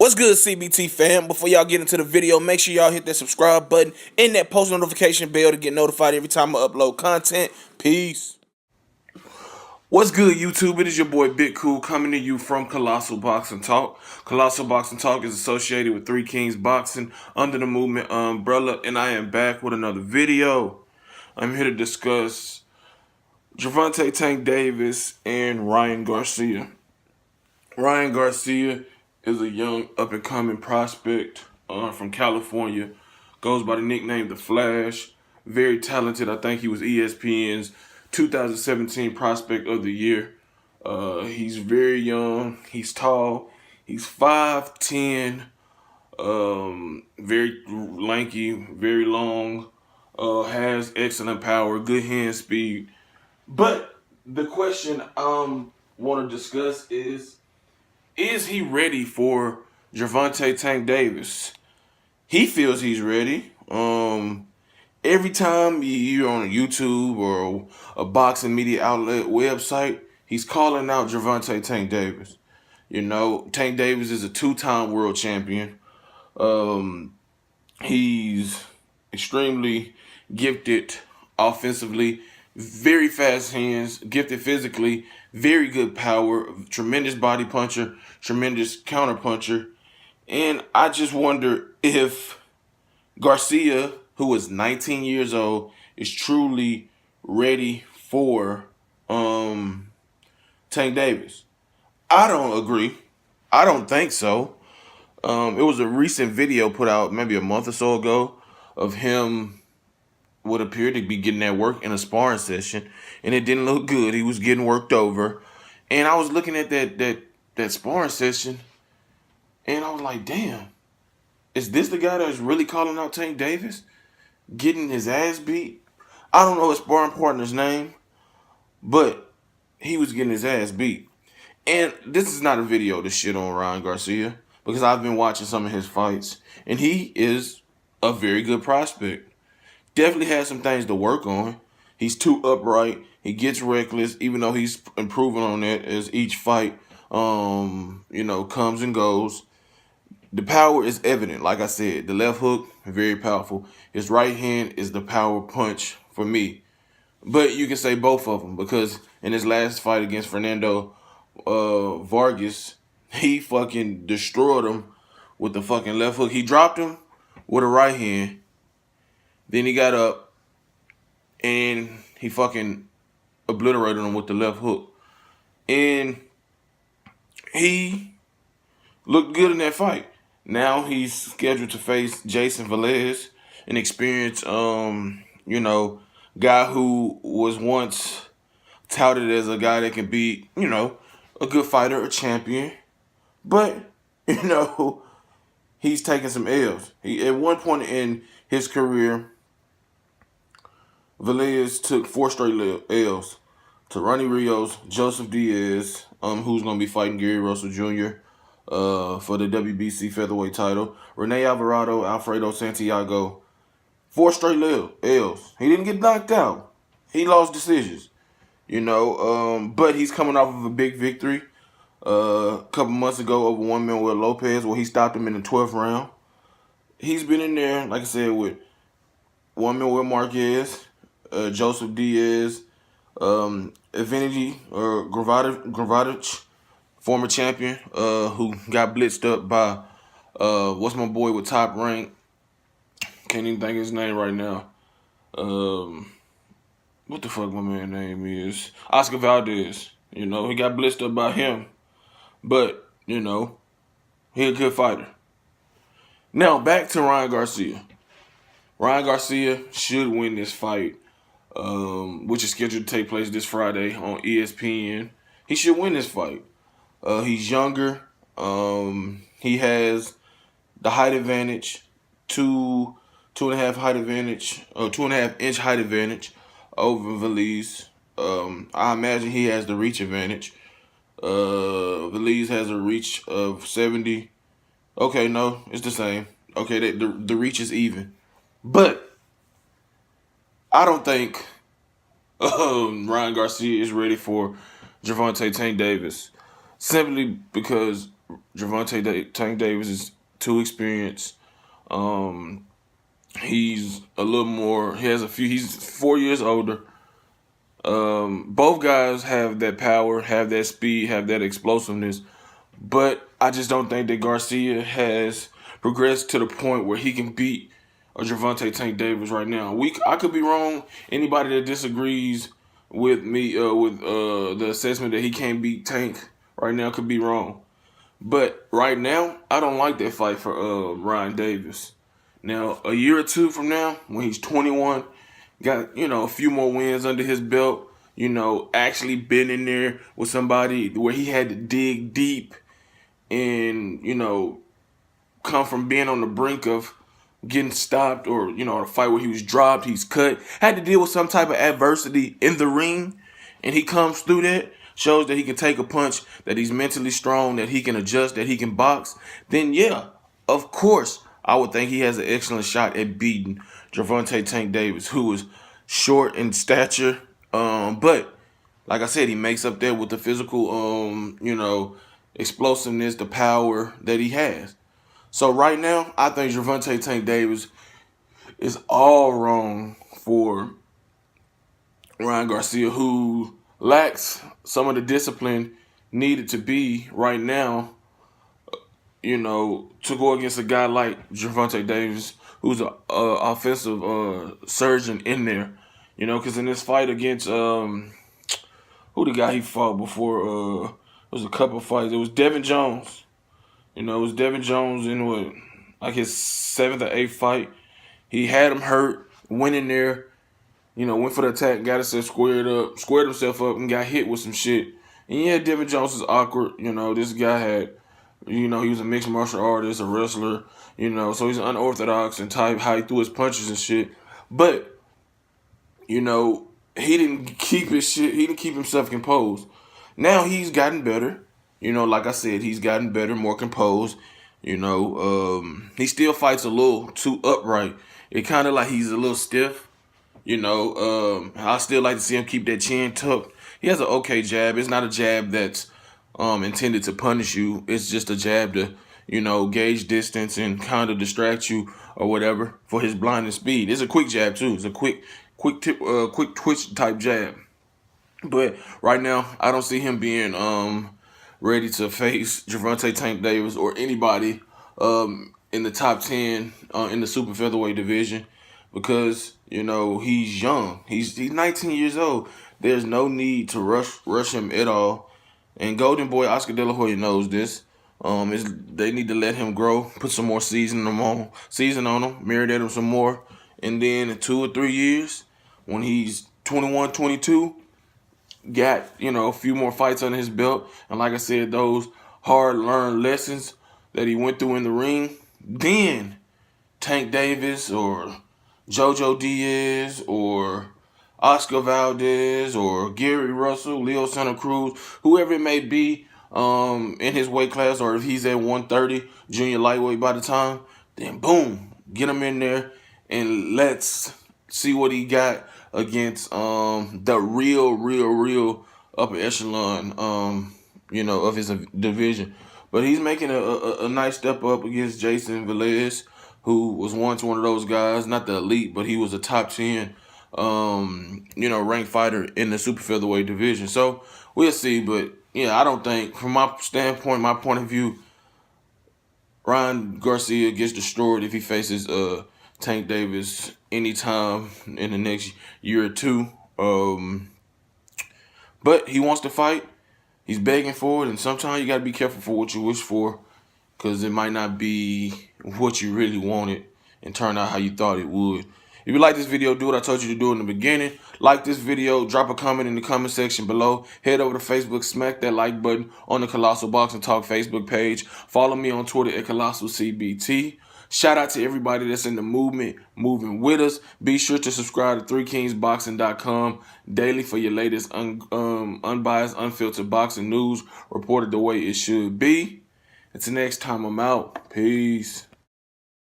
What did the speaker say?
What's good, CBT fam? Before y'all get into the video, make sure y'all hit that subscribe button and that post notification bell to get notified every time I upload content. Peace. What's good, YouTube? It is your boy Big Cool coming to you from Colossal Boxing Talk. Colossal Boxing Talk is associated with Three Kings Boxing under the movement umbrella, and I am back with another video. I'm here to discuss Gervonta Tank Davis and Ryan Garcia. Ryan Garcia is a young up-and-coming prospect from California. Goes by the nickname The Flash. Very talented. I think he was ESPN's 2017 Prospect of the Year. He's very young. He's tall. He's 5'10", very lanky, very long, has excellent power, good hand speed. But the question I want to discuss is he ready for Gervonta Tank Davis? He feels he's ready. Every time you're on YouTube or a boxing media outlet website, he's calling out Gervonta Tank Davis. You know, Tank Davis is a two-time world champion. He's extremely gifted offensively, very fast hands, gifted physically, very good power, tremendous body puncher, tremendous counter puncher. And I just wonder if Garcia, who is 19 years old, is truly ready for Tank Davis. I don't agree. I don't think so. It was a recent video put out maybe a month or so ago of him what appeared to be getting that work in a sparring session, and it didn't look good. He was getting worked over. And I was looking at that sparring session, and I was like, damn, is this the guy that's really calling out Tank Davis? Getting his ass beat? I don't know his sparring partner's name, but he was getting his ass beat. And this is not a video to shit on Ryan Garcia, because I've been watching some of his fights, and he is a very good prospect. Definitely has some things to work on. He's too upright. He gets reckless, even though he's improving on that as each fight, comes and goes. The power is evident. Like I said, the left hook, very powerful. His right hand is the power punch for me. But you can say both of them, because in his last fight against Fernando Vargas, he fucking destroyed him with the fucking left hook. He dropped him with a right hand. Then he got up and he fucking obliterated him with the left hook. And he looked good in that fight. Now he's scheduled to face Jason Velez, an experienced, guy who was once touted as a guy that can be, a good fighter, a champion. But, he's taking some L's. At one point in his career, Velez took 4 straight L's to Ronnie Rios, Joseph Diaz, who's going to be fighting Gary Russell Jr. For the WBC featherweight title, Rene Alvarado, Alfredo Santiago. 4 straight L's. He didn't get knocked out. He lost decisions, but he's coming off of a big victory a couple months ago over Juan Manuel Lopez, where he stopped him in the 12th round. He's been in there, like I said, with Juan Manuel Marquez, Joseph Diaz, Evenity or Gravadic, former champion, who got blitzed up by what's my boy with Top Rank? Can't even think of his name right now. What the fuck my man name is? Oscar Valdez. He got blitzed up by him. But, he a good fighter. Now back to Ryan Garcia. Ryan Garcia should win this fight, which is scheduled to take place this Friday on ESPN. He should win this fight. He's younger. He has the height advantage, 2.5 height advantage, 2.5 inch height advantage over Velez. I imagine he has the reach advantage. Velez has a reach of 70. Okay, no, it's the same. Okay, the reach is even. But I don't think Ryan Garcia is ready for Gervonta Tank Davis, simply because Tank Davis is too experienced. Um, he's a little more. He has a few. He's 4 years older. Both guys have that power, have that speed, have that explosiveness. But I just don't think that Garcia has progressed to the point where he can beat a Gervonta Tank Davis right now. I could be wrong. Anybody that disagrees with me with the assessment that he can't beat Tank right now could be wrong. But right now, I don't like that fight for Ryan Davis. Now, a year or two from now, when he's 21, got a few more wins under his belt, actually been in there with somebody where he had to dig deep and come from being on the brink of getting stopped, or a fight where he was dropped, he's cut, had to deal with some type of adversity in the ring, and he comes through that, shows that he can take a punch, that he's mentally strong, that he can adjust, that he can box, then yeah, of course, I would think he has an excellent shot at beating Gervonta Tank Davis, who is short in stature, but like I said, he makes up there with the physical, explosiveness, the power that he has. So right now, I think Gervonta Tank Davis is all wrong for Ryan Garcia, who lacks some of the discipline needed to be right now, to go against a guy like Gervonta Davis, who's an offensive surgeon in there. Because in this fight against who the guy he fought before, it was a couple fights. It was Devin Jones. It was Devin Jones in like his 7th or 8th fight. He had him hurt, went in there, went for the attack, got himself squared himself up, and got hit with some shit. And yeah, Devin Jones is awkward. This guy had, he was a mixed martial artist, a wrestler, so he's unorthodox in type, how he threw his punches and shit. But, he didn't keep his shit, he didn't keep himself composed. Now he's gotten better. Like I said, he's gotten better, more composed. He still fights a little too upright. It kind of like he's a little stiff. I still like to see him keep that chin tucked. He has an okay jab. It's not a jab that's intended to punish you. It's just a jab to, gauge distance and kind of distract you or whatever for his blinding speed. It's a quick jab too. It's a quick twitch type jab. But right now, I don't see him being ready to face Gervonta Tank Davis or anybody in the top 10 in the super featherweight division, because he's young. He's 19 years old. There's no need to rush him at all. And Golden Boy Oscar De La Hoya knows this. They need to let him grow, put some more season on him, marinate him some more, and then in 2 or 3 years, when he's 21, 22. Got, a few more fights under his belt. And like I said, those hard-learned lessons that he went through in the ring, then Tank Davis or JoJo Diaz or Oscar Valdez or Gary Russell, Leo Santa Cruz, whoever it may be in his weight class, or if he's at 130, junior lightweight by the time, then boom, get him in there and let's see what he got against the real upper echelon, of his division. But he's making a nice step up against Jason Velez, who was once one of those guys, not the elite, but he was a top 10, ranked fighter in the super featherweight division. So we'll see. But yeah, I don't think, from my standpoint, my point of view, Ryan Garcia gets destroyed if he faces Tank Davis anytime in the next year or two. But he wants to fight. He's begging for it, and sometimes you got to be careful for what you wish for, because it might not be what you really wanted and turn out how you thought it would. If you like this video, do what I told you to do in the beginning. Like this video, drop a comment in the comment section below. Head over to Facebook, smack that like button on the Colossal Boxing Talk Facebook page. Follow me on Twitter at ColossalCBT. Shout out to everybody that's in the movement, moving with us. Be sure to subscribe to 3kingsboxing.com daily for your latest unbiased, unfiltered boxing news reported the way it should be. Until next time, I'm out. Peace.